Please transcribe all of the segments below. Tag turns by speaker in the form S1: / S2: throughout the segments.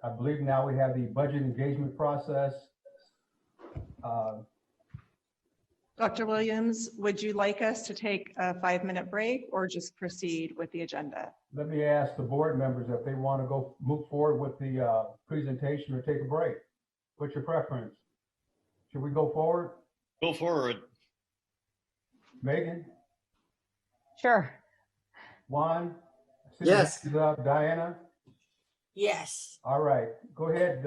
S1: I believe now we have the budget engagement process.
S2: Dr. Williams, would you like us to take a 5-minute break or just proceed with the agenda?
S1: Let me ask the board members if they want to move forward with the presentation or take a break. What's your preference? Should we go forward?
S3: Go forward.
S1: Megan?
S4: Sure.
S1: Juan?
S5: Yes.
S1: Diana?
S6: Yes.
S1: All right. Go ahead,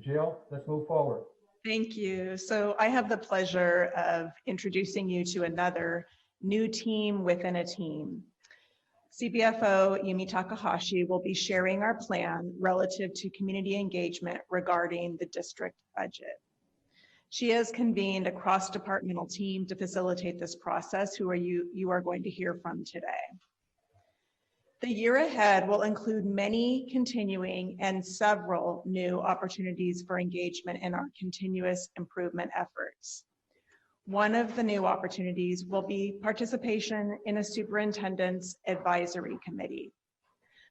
S1: Jill. Let's move forward.
S2: Thank you. So I have the pleasure of introducing you to another new team within a team. CBFO Yumi Takahashi will be sharing our plan relative to community engagement regarding the district budget. She has convened a cross-departmental team to facilitate this process, who you are going to hear from today. The year ahead will include many continuing and several new opportunities for engagement in our continuous improvement efforts. One of the new opportunities will be participation in a Superintendent's Advisory Committee.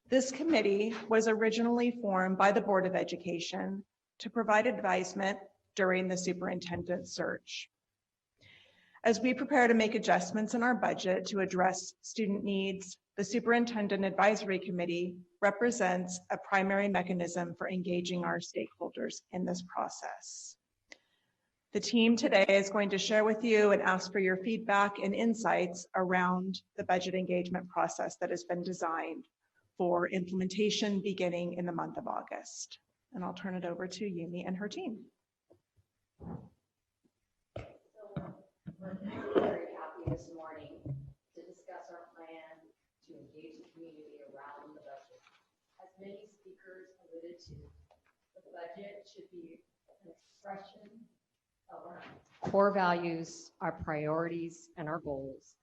S2: This committee was originally formed by the Board of Education to provide advisement during the superintendent search. As we prepare to make adjustments in our budget to address student needs, the Superintendent Advisory Committee represents a primary mechanism for engaging our stakeholders in this process. The team today is going to share with you and ask for your feedback and insights around the budget engagement process that has been designed for implementation beginning in the month of August. And I'll turn it over to Yumi and her team.
S7: We're very happy this morning to discuss our plan to engage the community around the budget. As many speakers alluded to, the budget should be an expression of our core values, our priorities, and our goals.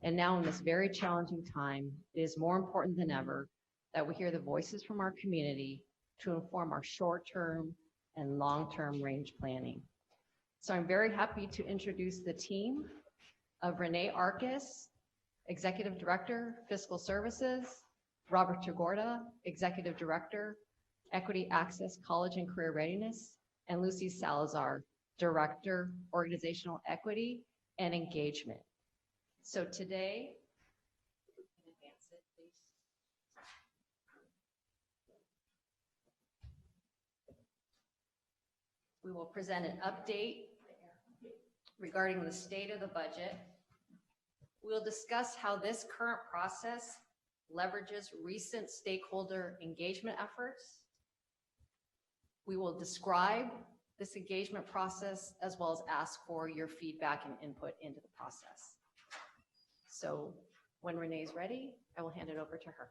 S7: And now in this very challenging time, it is more important than ever that we hear the voices from our community to inform our short-term and long-term range planning. So I'm very happy to introduce the team of Renee Arcus, Executive Director, Fiscal Services, Robert Tagorda, Executive Director, Equity Access, College and Career Readiness, and Lucy Salazar, Director, Organizational Equity and Engagement. So today, advance it, please. We will present an update regarding the state of the budget. We'll discuss how this current process leverages recent stakeholder engagement efforts. We will describe this engagement process as well as ask for your feedback and input into the process. So when Renee's ready, I will hand it over to her.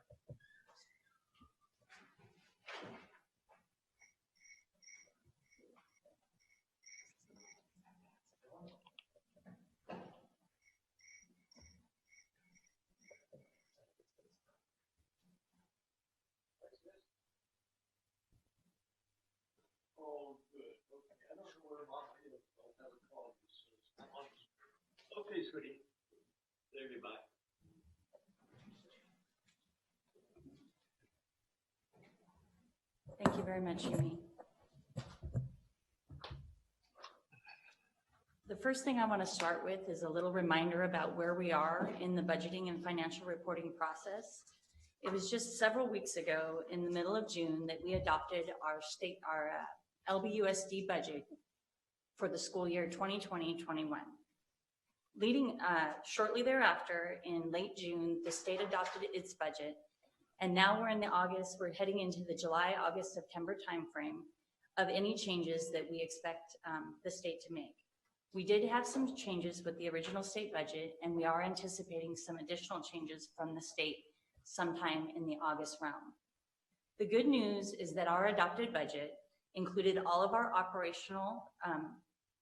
S3: Okay, sweetie. There you bye.
S6: Thank you very much, Yumi. The first thing I want to start with is a little reminder about where we are in the budgeting and financial reporting process. It was just several weeks ago in the middle of June that we adopted our LBUSD budget for the school year 2020-21. Leading shortly thereafter, in late June, the state adopted its budget, and now we're heading into the July, August, September timeframe of any changes that we expect the state to make. We did have some changes with the original state budget, and we are anticipating some additional changes from the state sometime in the August round. The good news is that our adopted budget included all of our operational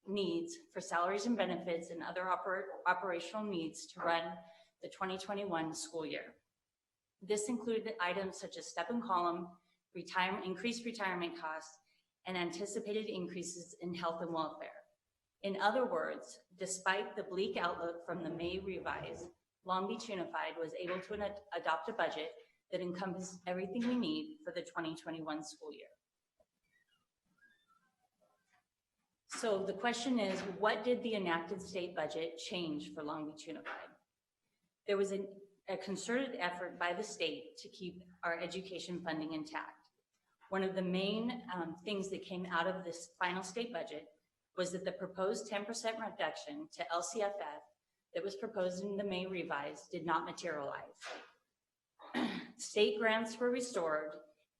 S6: needs for salaries and benefits and other operational needs to run the 2021 school year. This included items such as step and column, increased retirement costs, and anticipated increases in health and welfare. In other words, despite the bleak outlook from the May revise, Long Beach Unified was able to adopt a budget that encompassed everything we need for the 2021 school year. So the question is, what did the enacted state budget change for Long Beach Unified? There was a concerted effort by the state to keep our education funding intact. One of the main things that came out of this final state budget was that the proposed 10% reduction to LCFF that was proposed in the May revise did not materialize. State grants were restored,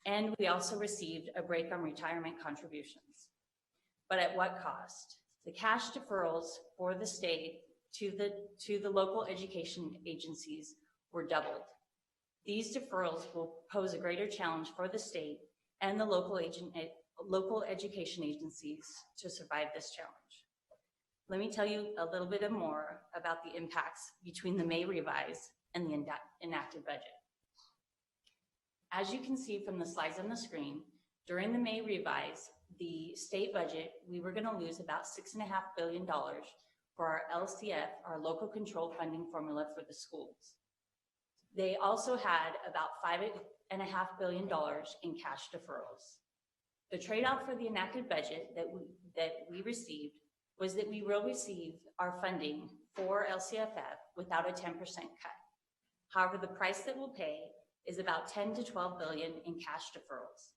S6: and we also received a break on retirement contributions. But at what cost? The cash deferrals for the state to the local education agencies were doubled. These deferrals will pose a greater challenge for the state and the local education agencies to survive this challenge. Let me tell you a little bit more about the impacts between the May revise and the enacted budget. As you can see from the slides on the screen, during the May revise, the state budget, we were going to lose about $6.5 billion for our LCF, our local control funding formula for the schools. They also had about $5.5 billion in cash deferrals. The trade-off for the enacted budget that we received was that we will receive our funding for LCFF without a 10% cut. However, the price that we'll pay is about 10 to 12 billion in cash deferrals.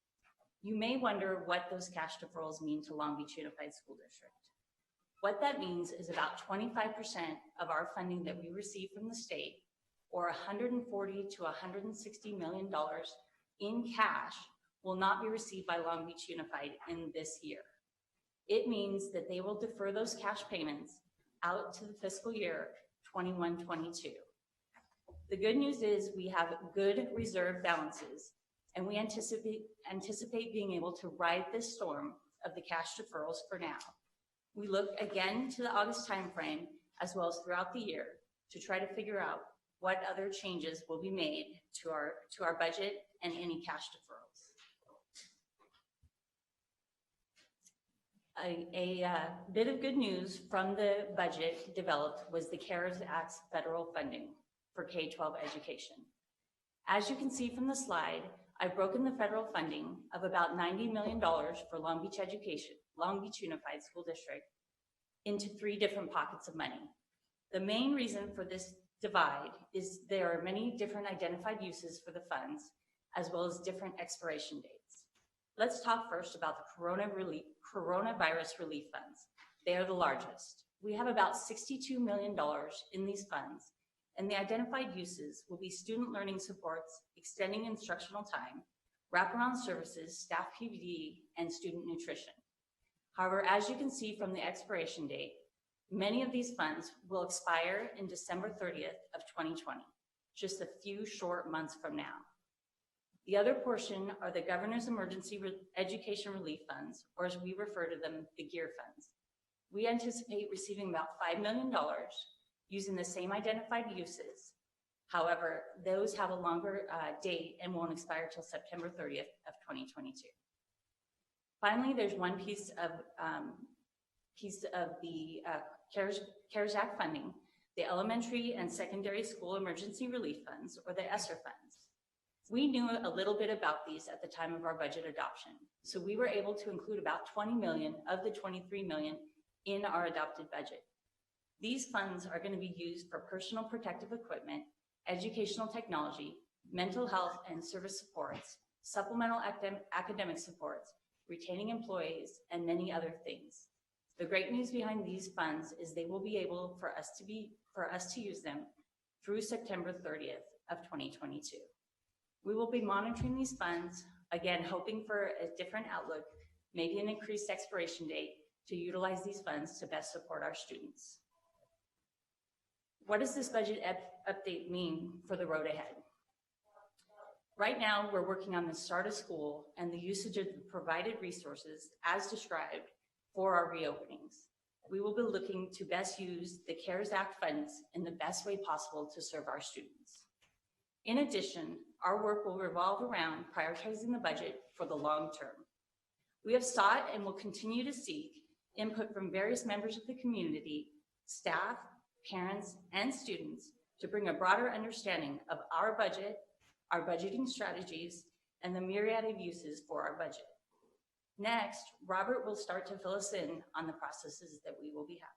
S6: You may wonder what those cash deferrals mean to Long Beach Unified School District. What that means is about 25% of our funding that we receive from the state, or $140 to $160 million in cash, will not be received by Long Beach Unified in this year. It means that they will defer those cash payments out to the fiscal year 21-22. The good news is we have good reserve balances, and we anticipate being able to ride this storm of the cash deferrals for now. We look again to the August timeframe, as well as throughout the year, to try to figure out what other changes will be made to our budget and any cash deferrals. A bit of good news from the budget developed was the CARES Act's federal funding for K-12 education. As you can see from the slide, I've broken the federal funding of about $90 million for Long Beach Unified School District into 3 different pockets of money. The main reason for this divide is there are many different identified uses for the funds, as well as different expiration dates. Let's talk first about the coronavirus relief funds. They are the largest. We have about $62 million in these funds, and the identified uses will be student learning supports, extending instructional time, wraparound services, staff PPD, and student nutrition. However, as you can see from the expiration date, many of these funds will expire in December 30th of 2020, just a few short months from now. The other portion are the Governor's Emergency Education Relief Funds, or as we refer to them, the GEAR funds. We anticipate receiving about $5 million using the same identified uses. However, those have a longer date and won't expire till September 30th of 2022. Finally, there's one piece of the CARES Act funding, the Elementary and Secondary School Emergency Relief Funds, or the ESSER funds. We knew a little bit about these at the time of our budget adoption, so we were able to include about 20 million of the 23 million in our adopted budget. These funds are going to be used for personal protective equipment, educational technology, mental health and service supports, supplemental academic supports, retaining employees, and many other things. The great news behind these funds is they will be able for us to use them through September 30th of 2022. We will be monitoring these funds, again, hoping for a different outlook, maybe an increased expiration date to utilize these funds to best support our students. What does this budget update mean for the road ahead? Right now, we're working on the start of school and the usage of the provided resources as described for our reopenings. We will be looking to best use the CARES Act funds in the best way possible to serve our students. In addition, our work will revolve around prioritizing the budget for the long term. We have sought and will continue to seek input from various members of the community, staff, parents, and students to bring a broader understanding of our budget, our budgeting strategies, and the myriad of uses for our budget. Next, Robert will start to fill us in on the processes that we will be having.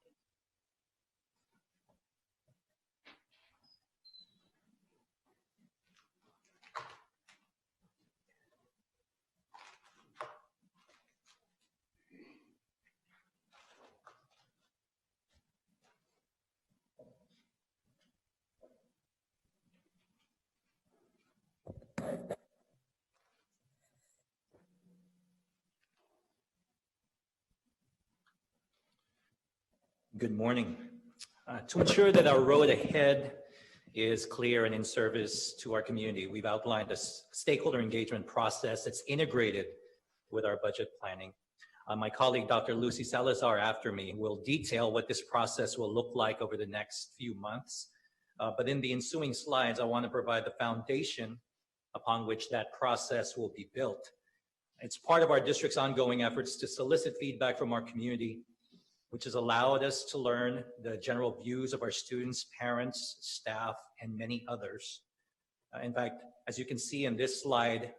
S5: Good morning. To ensure that our road ahead is clear and in service to our community, we've outlined a stakeholder engagement process that's integrated with our budget planning. My colleague, Dr. Lucy Salazar, after me, will detail what this process will look like over the next few months. But in the ensuing slides, I want to provide the foundation upon which that process will be built. It's part of our district's ongoing efforts to solicit feedback from our community, which has allowed us to learn the general views of our students, parents, staff, and many others. In fact, as you can see in this slide,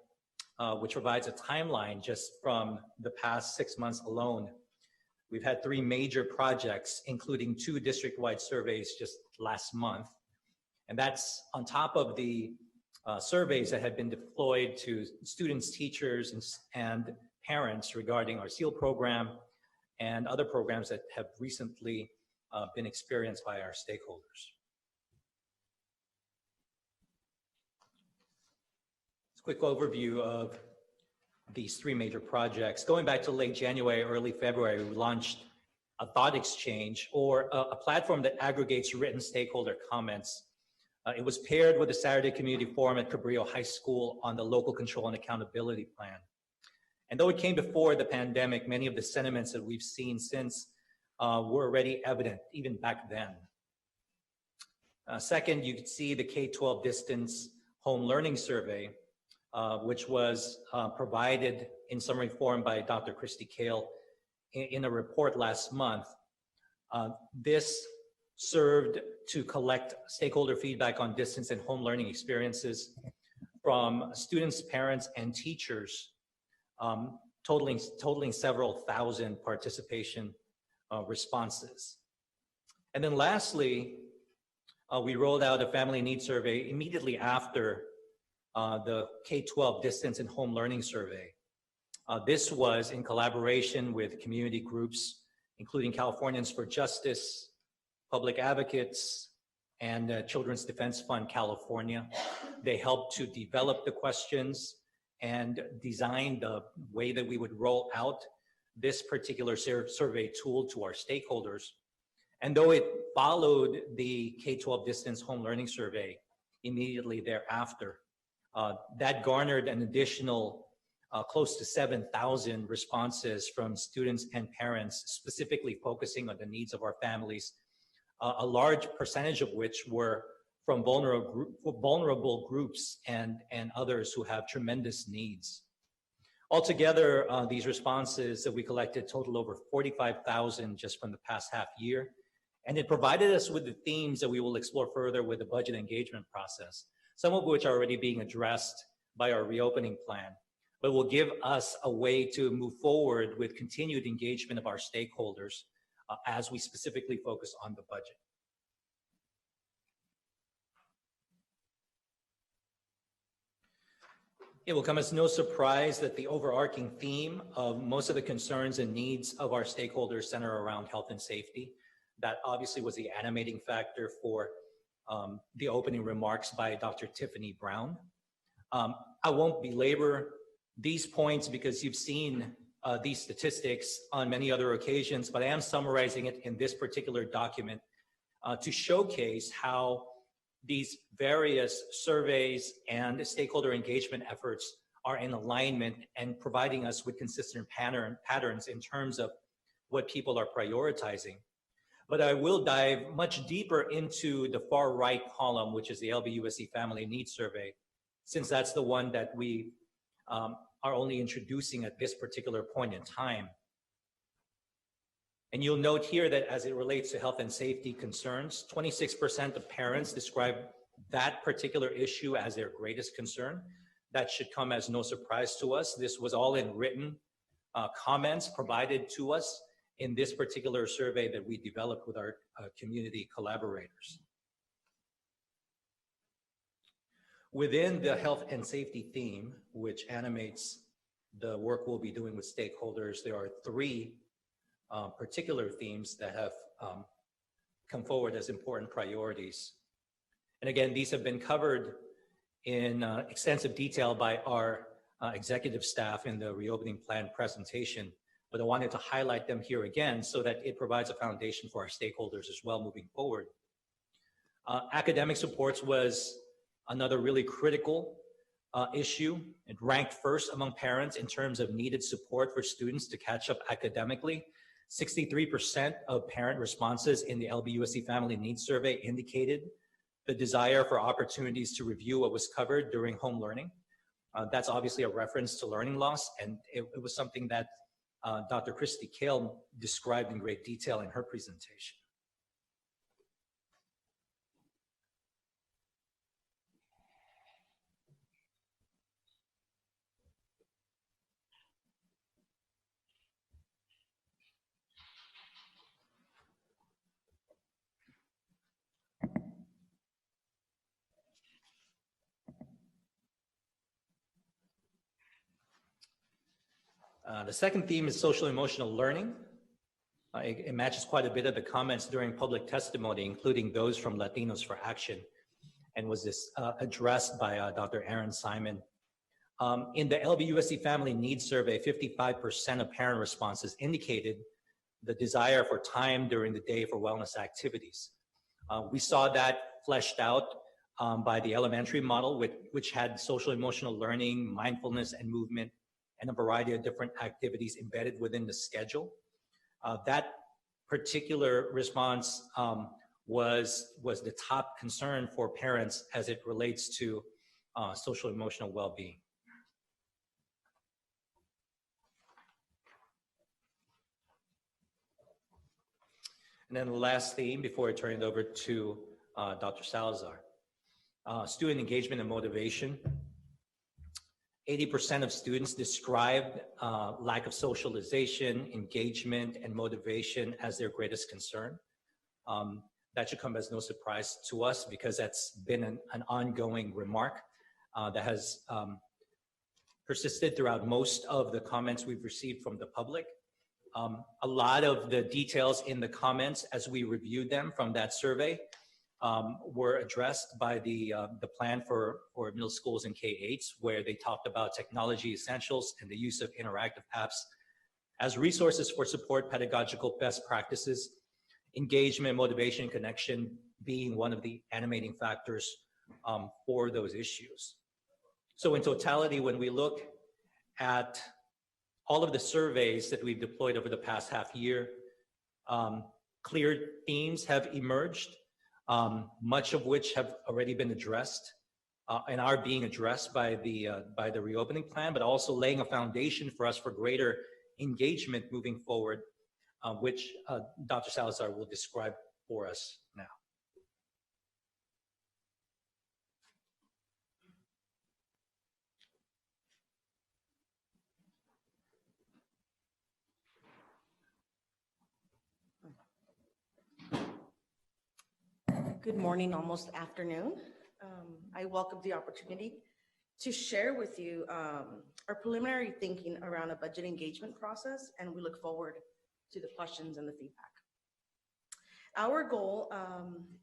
S5: which provides a timeline just from the past 6 months alone, we've had 3 major projects, including 2 district-wide surveys just last month. And that's on top of the surveys that have been deployed to students, teachers, and parents regarding our SEAL program and other programs that have recently been experienced by our stakeholders. It's a quick overview of these 3 major projects. Going back to late January, early February, we launched a thought exchange, or a platform that aggregates written stakeholder comments. It was paired with a Saturday community forum at Cabrillo High School on the local control and accountability plan. And though it came before the pandemic, many of the sentiments that we've seen since were already evident even back then. Second, you could see the K-12 distance home learning survey, which was provided in summary form by Dr. Christy Kale in a report last month. This served to collect stakeholder feedback on distance and home learning experiences from students, parents, and teachers, totaling several thousand participation responses. And then lastly, we rolled out a family needs survey immediately after the K-12 distance and home learning survey. This was in collaboration with community groups, including Californians for Justice, Public Advocates, and Children's Defense Fund California. They helped to develop the questions and design the way that we would roll out this particular survey tool to our stakeholders. And though it followed the K-12 distance home learning survey immediately thereafter, that garnered an additional close to 7,000 responses from students and parents, specifically focusing on the needs of our families, a large percentage of which were from vulnerable groups and others who have tremendous needs. Altogether, these responses that we collected total over 45,000 just from the past half year. And it provided us with the themes that we will explore further with the budget engagement process, some of which are already being addressed by our reopening plan, but will give us a way to move forward with continued engagement of our stakeholders as we specifically focus on the budget. It will come as no surprise that the overarching theme of most of the concerns and needs of our stakeholders center around health and safety. That obviously was the animating factor for the opening remarks by Dr. Tiffany Brown. I won't belabor these points because you've seen these statistics on many other occasions, but I am summarizing it in this particular document to showcase how these various surveys and stakeholder engagement efforts are in alignment and providing us with consistent patterns in terms of what people are prioritizing. But I will dive much deeper into the far right column, which is the LBUSD Family Needs Survey, since that's the one that we are only introducing at this particular point in time. And you'll note here that as it relates to health and safety concerns, 26% of parents describe that particular issue as their greatest concern. That should come as no surprise to us. This was all in written comments provided to us in this particular survey that we developed with our community collaborators. Within the health and safety theme, which animates the work we'll be doing with stakeholders, there are three particular themes that have come forward as important priorities. And again, these have been covered in extensive detail by our executive staff in the reopening plan presentation, but I wanted to highlight them here again so that it provides a foundation for our stakeholders as well moving forward. Academic supports was another really critical issue. It ranked first among parents in terms of needed support for students to catch up academically. 63% of parent responses in the LBUSD Family Needs Survey indicated the desire for opportunities to review what was covered during home learning. That's obviously a reference to learning loss, and it was something that Dr. Christy Kale described in great detail in her presentation. The second theme is social emotional learning. It matches quite a bit of the comments during public testimony, including those from Latinos for Action, and was addressed by Dr. Aaron Simon. In the LBUSD Family Needs Survey, 55% of parent responses indicated the desire for time during the day for wellness activities. We saw that fleshed out by the elementary model, which had social emotional learning, mindfulness, and movement, and a variety of different activities embedded within the schedule. That particular response was the top concern for parents as it relates to social emotional well-being. And then the last theme before I turn it over to Dr. Salazar, student engagement and motivation. 80% of students described lack of socialization, engagement, and motivation as their greatest concern. That should come as no surprise to us because that's been an ongoing remark that has persisted throughout most of the comments we've received from the public. A lot of the details in the comments as we reviewed them from that survey were addressed by the plan for middle schools and K-8s, where they talked about technology essentials and the use of interactive apps as resources for support pedagogical best practices, engagement, motivation, connection being one of the animating factors for those issues. So in totality, when we look at all of the surveys that we've deployed over the past half year, clear themes have emerged, much of which have already been addressed and are being addressed by the reopening plan, but also laying a foundation for us for greater engagement moving forward, which Dr. Salazar will describe for us now.
S8: Good morning, almost afternoon. I welcome the opportunity to share with you our preliminary thinking around a budget engagement process, and we look forward to the questions and the feedback. Our goal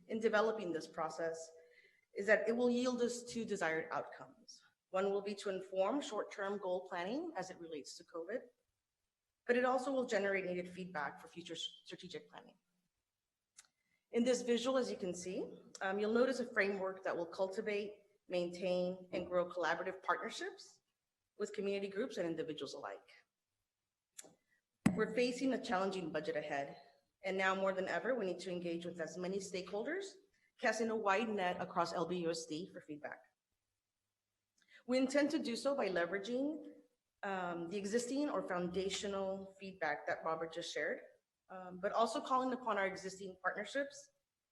S8: in developing this process is that it will yield us two desired outcomes. One will be to inform short-term goal planning as it relates to COVID, but it also will generate needed feedback for future strategic planning. In this visual, as you can see, you'll notice a framework that will cultivate, maintain, and grow collaborative partnerships with community groups and individuals alike. We're facing a challenging budget ahead, and now more than ever, we need to engage with as many stakeholders, casting a wide net across LBUSD for feedback. We intend to do so by leveraging the existing or foundational feedback that Robert just shared, but also calling upon our existing partnerships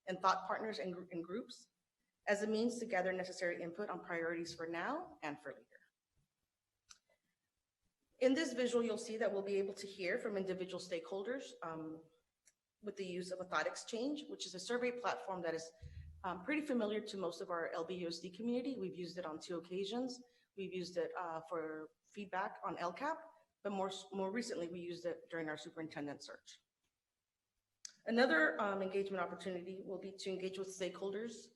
S8: and thought partners and groups as a means to gather necessary input on priorities for now and for later. In this visual, you'll see that we'll be able to hear from individual stakeholders with the use of a thought exchange, which is a survey platform that is pretty familiar to most of our LBUSD community. We've used it on 2 occasions. We've used it for feedback on LCAP, but more recently, we used it during our superintendent search. Another engagement opportunity will be to engage with stakeholders,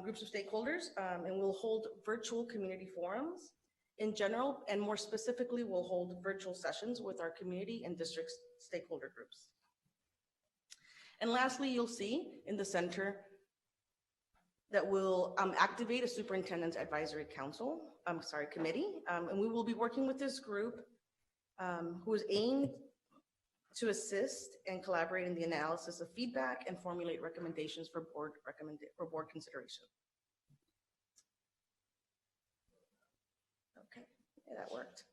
S8: groups of stakeholders, and we'll hold virtual community forums in general, and more specifically, we'll hold virtual sessions with our community and district stakeholder groups. And lastly, you'll see in the center that we'll activate a superintendent's advisory committee, and we will be working with this group who is aimed to assist and collaborate in the analysis of feedback and formulate recommendations for board consideration. Okay, yeah, that worked.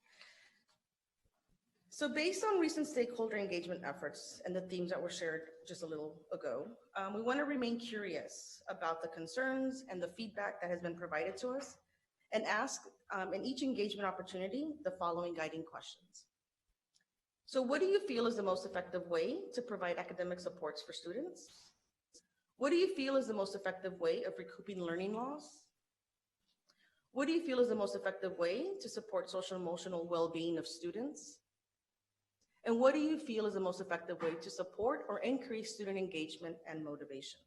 S8: So based on recent stakeholder engagement efforts and the themes that were shared just a little ago, we want to remain curious about the concerns and the feedback that has been provided to us and ask in each engagement opportunity the following guiding questions. So what do you feel is the most effective way to provide academic supports for students? What do you feel is the most effective way of recouping learning loss? What do you feel is the most effective way to support social and emotional well-being of students? And what do you feel is the most effective way to support or increase student engagement and motivation?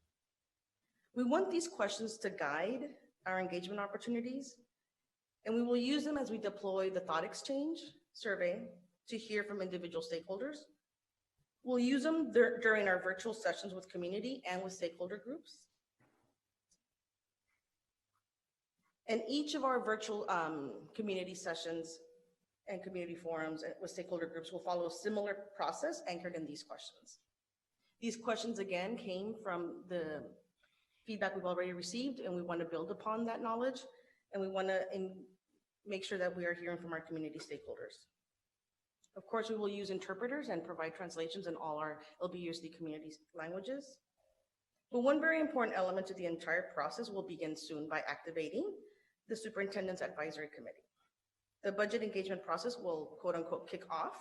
S8: We want these questions to guide our engagement opportunities, and we will use them as we deploy the thought exchange survey to hear from individual stakeholders. We'll use them during our virtual sessions with community and with stakeholder groups. And each of our virtual community sessions and community forums with stakeholder groups will follow a similar process anchored in these questions. These questions, again, came from the feedback we've already received, and we want to build upon that knowledge, and we want to make sure that we are hearing from our community stakeholders. Of course, we will use interpreters and provide translations in all our LBUSD community languages. But one very important element to the entire process will begin soon by activating the Superintendent's Advisory Committee. The budget engagement process will, quote unquote, kick off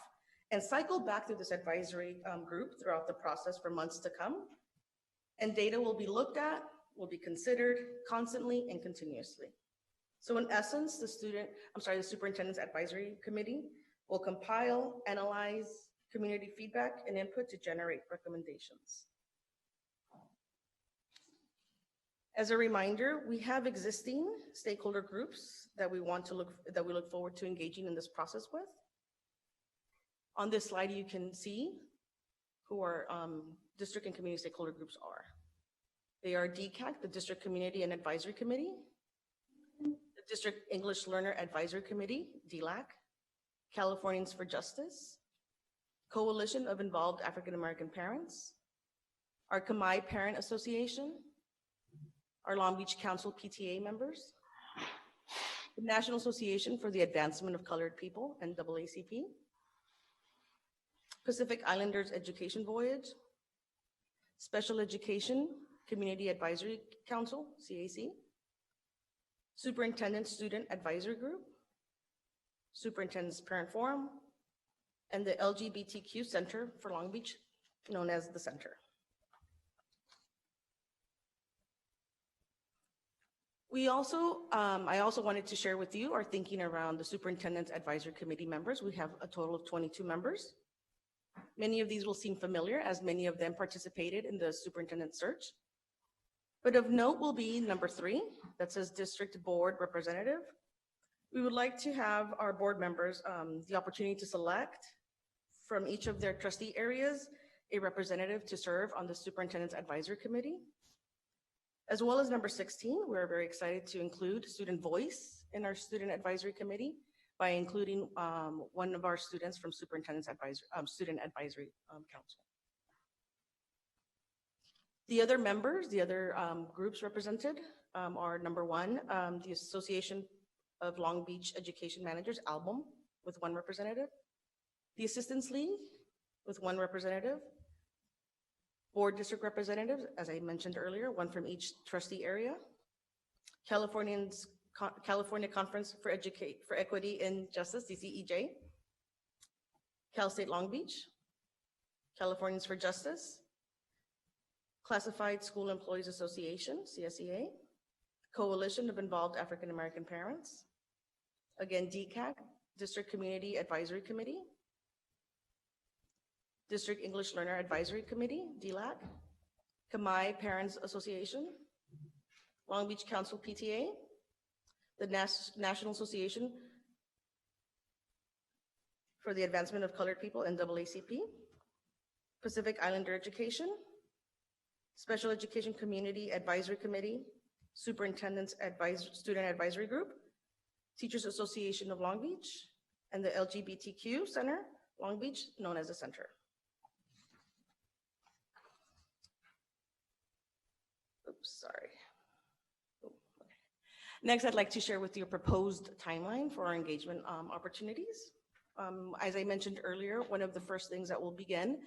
S8: and cycle back through this advisory group throughout the process for months to come. And data will be looked at, will be considered constantly and continuously. So in essence, the Superintendent's Advisory Committee will compile, analyze community feedback and input to generate recommendations. As a reminder, we have existing stakeholder groups that we look forward to engaging in this process with. On this slide, you can see who our district and community stakeholder groups are. They are DCAC, the District Community and Advisory Committee, the District English Learner Advisory Committee, DLAC, Californians for Justice, Coalition of Involved African American Parents, our Kamai Parent Association, our Long Beach Council PTA members, the National Association for the Advancement of Colored People, NAACP, Pacific Islanders Education Voyage, Special Education Community Advisory Council, CAC, Superintendent Student Advisory Group, Superintendent's Parent Forum, and the LGBTQ Center for Long Beach, known as the Center. I also wanted to share with you our thinking around the Superintendent's Advisory Committee members. We have a total of 22 members. Many of these will seem familiar, as many of them participated in the superintendent search. But of note will be number 3, that says District Board Representative. We would like to have our board members the opportunity to select from each of their trustee areas a representative to serve on the Superintendent's Advisory Committee. As well as number 16, we're very excited to include student voice in our Student Advisory Committee by including one of our students from Superintendent's Student Advisory Council. The other members, the other groups represented are number 1, the Association of Long Beach Education Managers, ALBUM, with 1 representative, the Assistance League with 1 representative, board district representatives, as I mentioned earlier, 1 from each trustee area, California Conference for Equity and Justice, DCEJ, Cal State Long Beach, Californians for Justice, Classified School Employees Association, CSEA, Coalition of Involved African American Parents, again, DCAC, District Community Advisory Committee, District English Learner Advisory Committee, DLAC, Kamai Parents Association, Long Beach Council PTA, the National Association for the Advancement of Colored People, NAACP, Pacific Islander Education, Special Education Community Advisory Committee, Superintendents Student Advisory Group, Teachers Association of Long Beach, and the LGBTQ Center, Long Beach, known as the Center. Oops, sorry. Oh, okay. Next, I'd like to share with you a proposed timeline for our engagement opportunities. As I mentioned earlier, one of the first things that will begin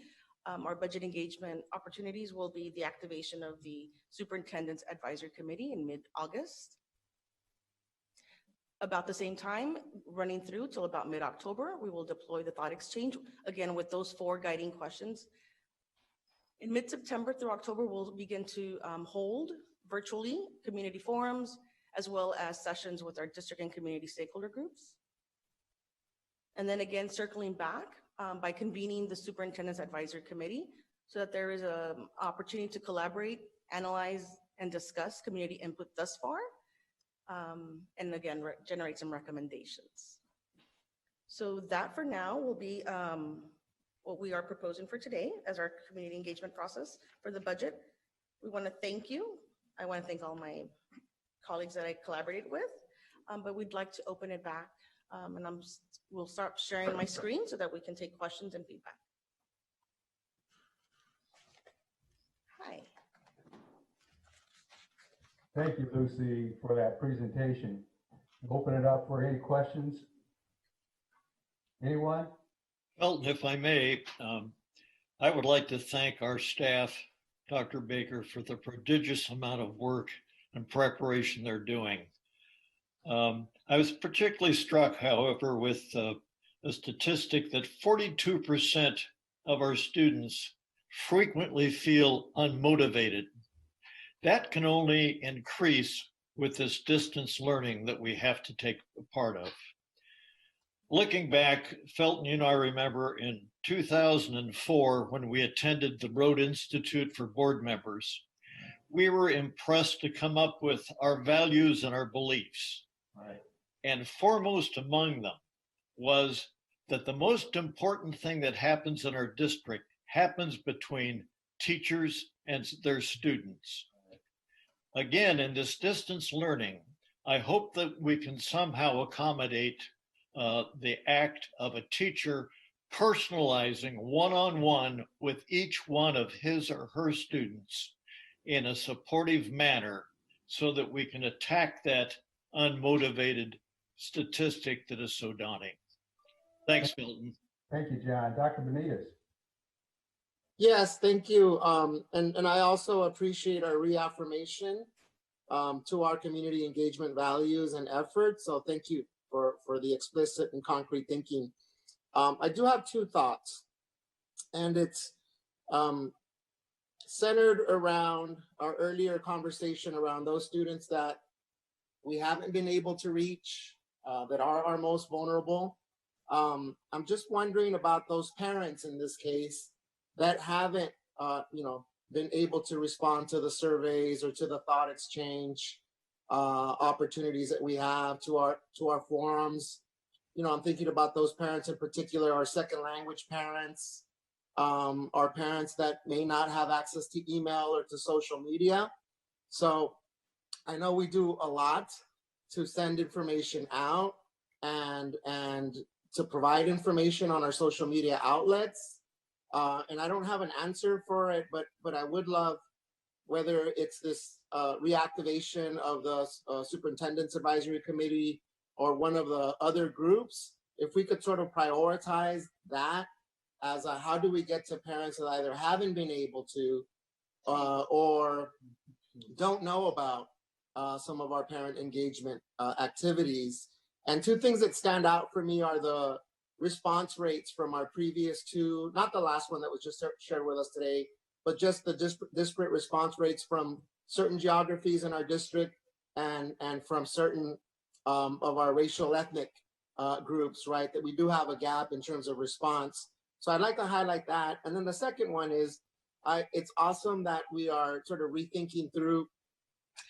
S8: our budget engagement opportunities will be the activation of the Superintendent's Advisory Committee in mid-August. About the same time, running through till about mid-October, we will deploy the thought exchange, again, with those 4 guiding questions. In mid-September through October, we'll begin to hold virtually community forums, as well as sessions with our district and community stakeholder groups. And then again, circling back by convening the Superintendent's Advisory Committee so that there is an opportunity to collaborate, analyze, and discuss community input thus far, and again, generate some recommendations. So that for now will be what we are proposing for today as our community engagement process for the budget. We want to thank you. I want to thank all my colleagues that I collaborated with, but we'd like to open it back and we'll start sharing my screen so that we can take questions and feedback. Hi.
S1: Thank you, Lucy, for that presentation. Open it up for any questions. Anyone?
S3: Well, if I may, I would like to thank our staff, Dr. Baker, for the prodigious amount of work and preparation they're doing. I was particularly struck, however, with the statistic that 42% of our students frequently feel unmotivated. That can only increase with this distance learning that we have to take a part of. Looking back, Felton, you know, I remember in 2004 when we attended the Broad Institute for board members, we were impressed to come up with our values and our beliefs.
S1: Right.
S3: And foremost among them was that the most important thing that happens in our district happens between teachers and their students. Again, in this distance learning, I hope that we can somehow accommodate the act of a teacher personalizing one-on-one with each one of his or her students in a supportive manner so that we can attack that unmotivated statistic that is so daunting. Thanks, Milton.
S1: Thank you, John. Dr. Benitez.
S9: Yes, thank you. And I also appreciate our reaffirmation to our community engagement values and efforts. So thank you for the explicit and concrete thinking. I do have 2 thoughts, and it's centered around our earlier conversation around those students that we haven't been able to reach, that are our most vulnerable. I'm just wondering about those parents in this case that haven't, been able to respond to the surveys or to the thought exchange opportunities that we have, to our forums. You know, I'm thinking about those parents in particular, our second language parents, our parents that may not have access to email or to social media. So I know we do a lot to send information out and to provide information on our social media outlets. And I don't have an answer for it, but I would love, whether it's this reactivation of the Superintendent's Advisory Committee or one of the other groups, if we could sort of prioritize that as a, how do we get to parents that either haven't been able to or don't know about some of our parent engagement activities. And 2 things that stand out for me are the response rates from our previous two, not the last one that was just shared with us today, but just the disparate response rates from certain geographies in our district and from certain of our racial ethnic groups, right? That we do have a gap in terms of response. So I'd like to highlight that. And then the second one is, it's awesome that we are sort of rethinking through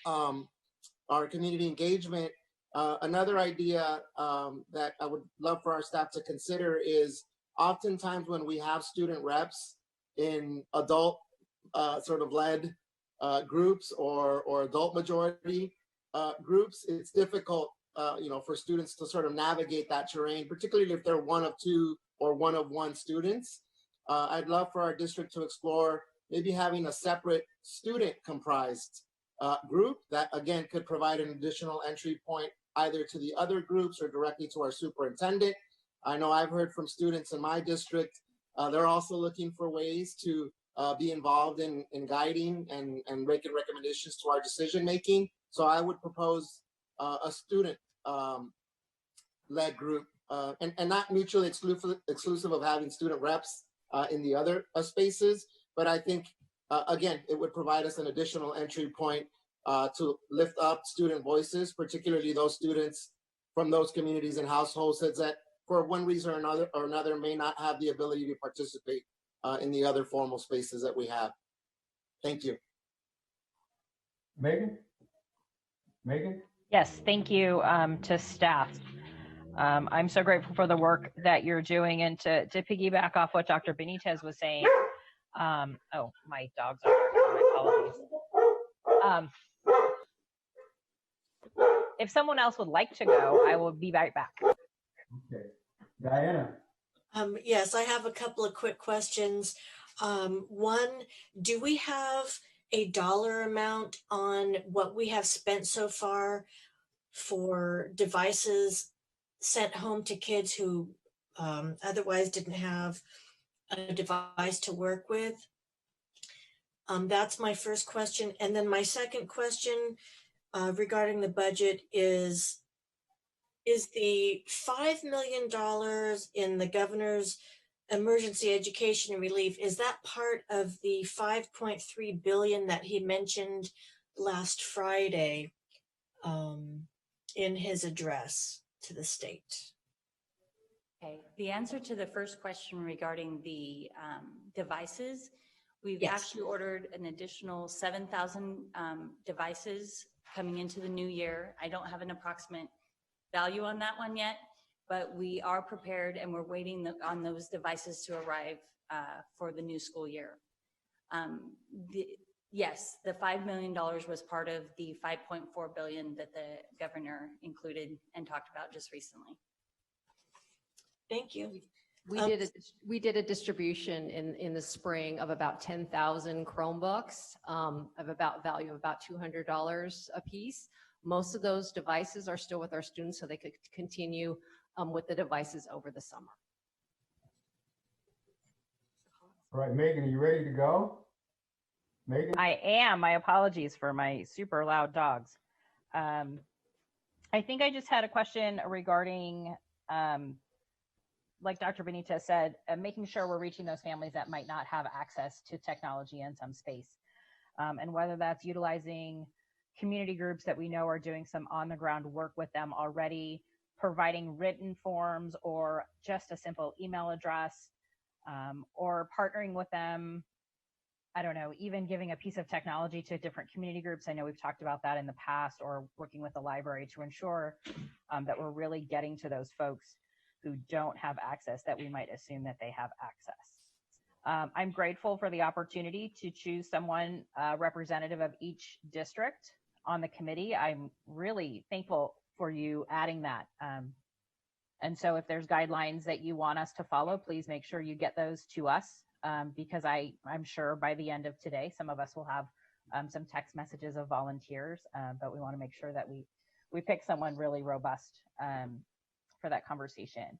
S9: our community engagement. Another idea that I would love for our staff to consider is oftentimes when we have student reps in adult sort of led groups or adult majority groups, it's difficult, for students to sort of navigate that terrain, particularly if they're one of two or one of one students. I'd love for our district to explore maybe having a separate student comprised group that again could provide an additional entry point either to the other groups or directly to our superintendent. I know I've heard from students in my district, they're also looking for ways to be involved in guiding and making recommendations to our decision making. So I would propose a student led group and not mutually exclusive of having student reps in the other spaces. But I think, again, it would provide us an additional entry point to lift up student voices, particularly those students from those communities and households that for one reason or another may not have the ability to participate in the other formal spaces that we have. Thank you.
S1: Megan? Megan?
S4: Yes, thank you to staff. I'm so grateful for the work that you're doing, and to piggyback off what Dr. Benitez was saying. Oh, my dogs are here. My apologies. If someone else would like to go, I will be right back.
S1: Okay. Diana?
S10: Yes, I have a couple of quick questions. One, do we have a dollar amount on what we have spent so far for devices sent home to kids who otherwise didn't have a device to work with? That's my first question. And then my second question regarding the budget is the $5 million in the governor's emergency education and relief, is that part of the 5.3 billion that he mentioned last Friday in his address to the state?
S6: Okay, the answer to the first question regarding the devices, we've
S10: Yes.
S6: actually ordered an additional 7,000 devices coming into the new year. I don't have an approximate value on that one yet, but we are prepared and we're waiting on those devices to arrive for the new school year. Yes, the $5 million was part of the 5.4 billion that the governor included and talked about just recently.
S10: Thank you.
S7: We did a distribution in the spring of about 10,000 Chromebooks of about value of about $200 a piece. Most of those devices are still with our students, so they could continue with the devices over the summer.
S1: All right, Megan, are you ready to go? Megan?
S4: I am. My apologies for my super loud dogs. I think I just had a question regarding, like Dr. Benitez said, making sure we're reaching those families that might not have access to technology in some space. And whether that's utilizing community groups that we know are doing some on-the-ground work with them already, providing written forms or just a simple email address, or partnering with them, I don't know, even giving a piece of technology to different community groups. I know we've talked about that in the past, or working with the library to ensure that we're really getting to those folks who don't have access that we might assume that they have access. I'm grateful for the opportunity to choose someone representative of each district on the committee. I'm really thankful for you adding that. And so if there's guidelines that you want us to follow, please make sure you get those to us, because I'm sure by the end of today, some of us will have some text messages of volunteers, but we want to make sure that we pick someone really robust for that conversation.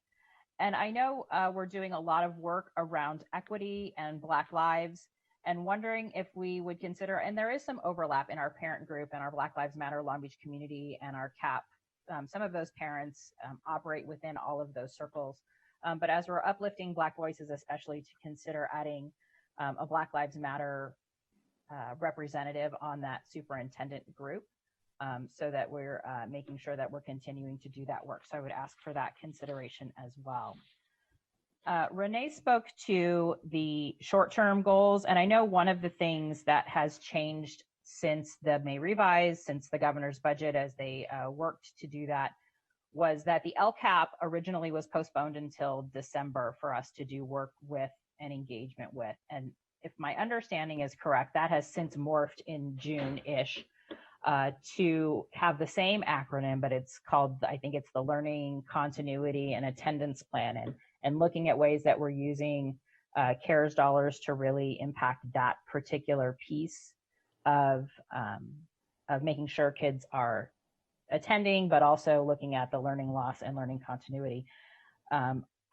S4: And I know we're doing a lot of work around equity and Black lives, and wondering if we would consider, and there is some overlap in our parent group and our Black Lives Matter Long Beach community and our CAP. Some of those parents operate within all of those circles. But as we're uplifting Black voices, especially to consider adding a Black Lives Matter representative on that superintendent group, so that we're making sure that we're continuing to do that work. So I would ask for that consideration as well. Renee spoke to the short-term goals, and I know one of the things that has changed since the May revise, since the governor's budget, as they worked to do that, was that the LCAP originally was postponed until December for us to do work with and engagement with. And if my understanding is correct, that has since morphed in June-ish to have the same acronym, but it's called, I think it's the Learning Continuity and Attendance Plan, and looking at ways that we're using CARES dollars to really impact that particular piece of making sure kids are attending, but also looking at the learning loss and learning continuity.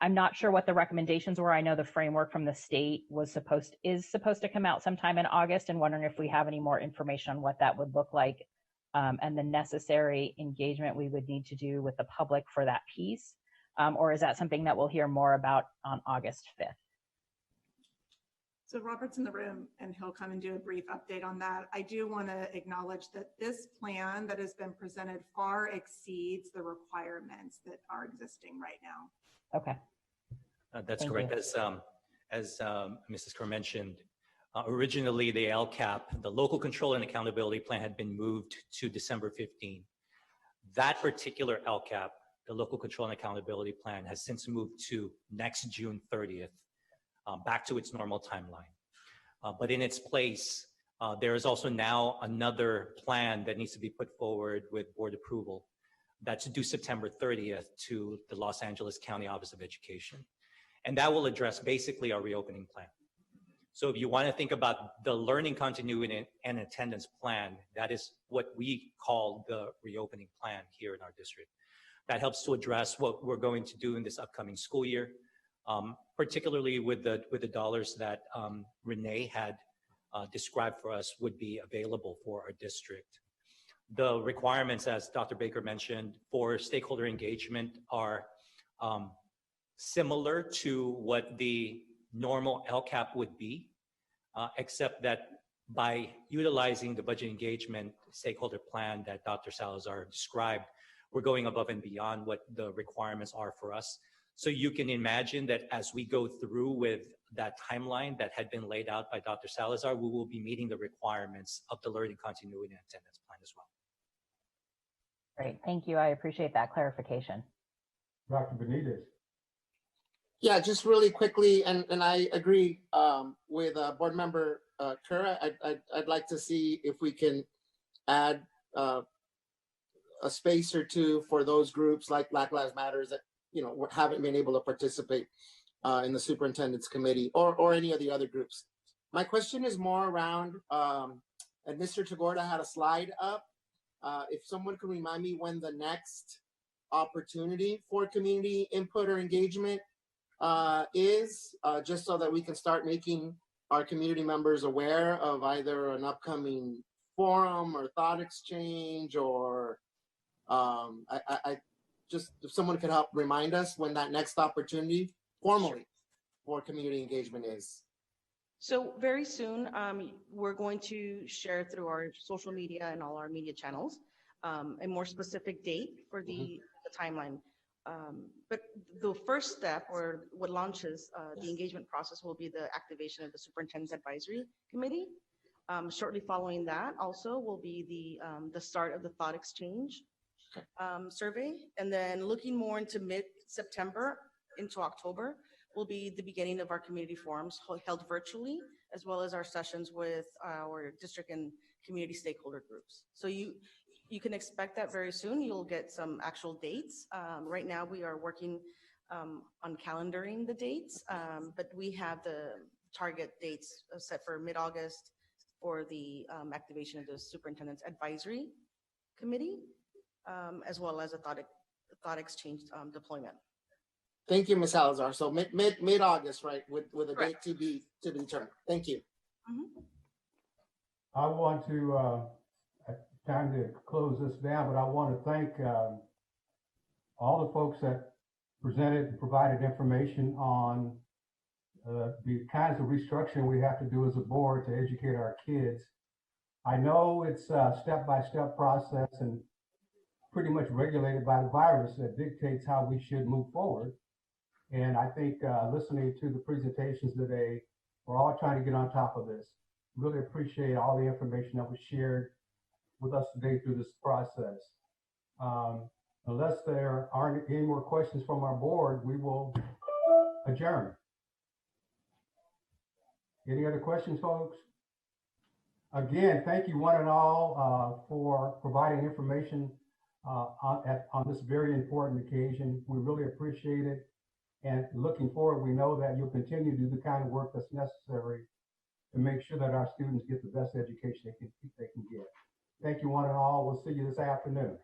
S4: I'm not sure what the recommendations were. I know the framework from the state is supposed to come out sometime in August, and wondering if we have any more information on what that would look like, and the necessary engagement we would need to do with the public for that piece. Or is that something that we'll hear more about on August 5th?
S2: So Robert's in the room and he'll come and do a brief update on that. I do want to acknowledge that this plan that has been presented far exceeds the requirements that are existing right now.
S4: Okay.
S5: That's
S4: Thank
S5: correct.
S4: you.
S5: As Mrs. Kerr mentioned, originally the LCAP, the Local Control and Accountability Plan, had been moved to December 15. That particular LCAP, the Local Control and Accountability Plan, has since moved to next June 30th, back to its normal timeline. But in its place, there is also now another plan that needs to be put forward with board approval. That's due September 30th to the Los Angeles County Office of Education. And that will address basically our reopening plan. So if you want to think about the learning continuity and attendance plan, that is what we call the reopening plan here in our district. That helps to address what we're going to do in this upcoming school year, particularly with the dollars that Renee had described for us would be available for our district. The requirements, as Dr. Baker mentioned, for stakeholder engagement are similar to what the normal LCAP would be, except that by utilizing the budget engagement stakeholder plan that Dr. Salazar described, we're going above and beyond what the requirements are for us. So you can imagine that as we go through with that timeline that had been laid out by Dr. Salazar, we will be meeting the requirements of the learning continuity and attendance plan as well.
S4: Great, thank you. I appreciate that clarification.
S1: Dr. Benitez.
S9: Yeah, just really quickly, and I agree with Board Member Kerr. I'd like to see if we can add a space or two for those groups like Black Lives Matters that haven't been able to participate in the superintendent's committee or any of the other groups. My question is more around, and Mr. Tagorda had a slide up. If someone could remind me when the next opportunity for community input or engagement is, just so that we can start making our community members aware of either an upcoming forum or thought exchange, or I just, if someone could help remind us when that next opportunity formally for community engagement is.
S8: So very soon, we're going to share through our social media and all our media channels a more specific date for the timeline. But the first step, or what launches the engagement process, will be the activation of the Superintendent's Advisory Committee. Shortly following that also will be the start of the thought exchange survey. And then looking more into mid-September into October will be the beginning of our community forums held virtually, as well as our sessions with our district and community stakeholder groups. So you can expect that very soon. You'll get some actual dates. Right now we are working on calendaring the dates, but we have the target dates set for mid-August for the activation of the Superintendent's Advisory Committee, as well as a thought exchange deployment.
S9: Thank you, Ms. Salazar. So mid-August, right, with a date to be determined. Thank you.
S1: I want to, time to close this down, but I want to thank all the folks that presented and provided information on the kinds of restructuring we have to do as a board to educate our kids. I know it's a step-by-step process and pretty much regulated by the virus that dictates how we should move forward. And I think listening to the presentations today, we're all trying to get on top of this. Really appreciate all the information that was shared with us today through this process. Unless there aren't any more questions from our board, we will adjourn. Any other questions, folks? Again, thank you one and all for providing information on this very important occasion. We really appreciate it. And looking forward, we know that you'll continue to do the kind of work that's necessary to make sure that our students get the best education they can get. Thank you one and all. We'll see you this afternoon.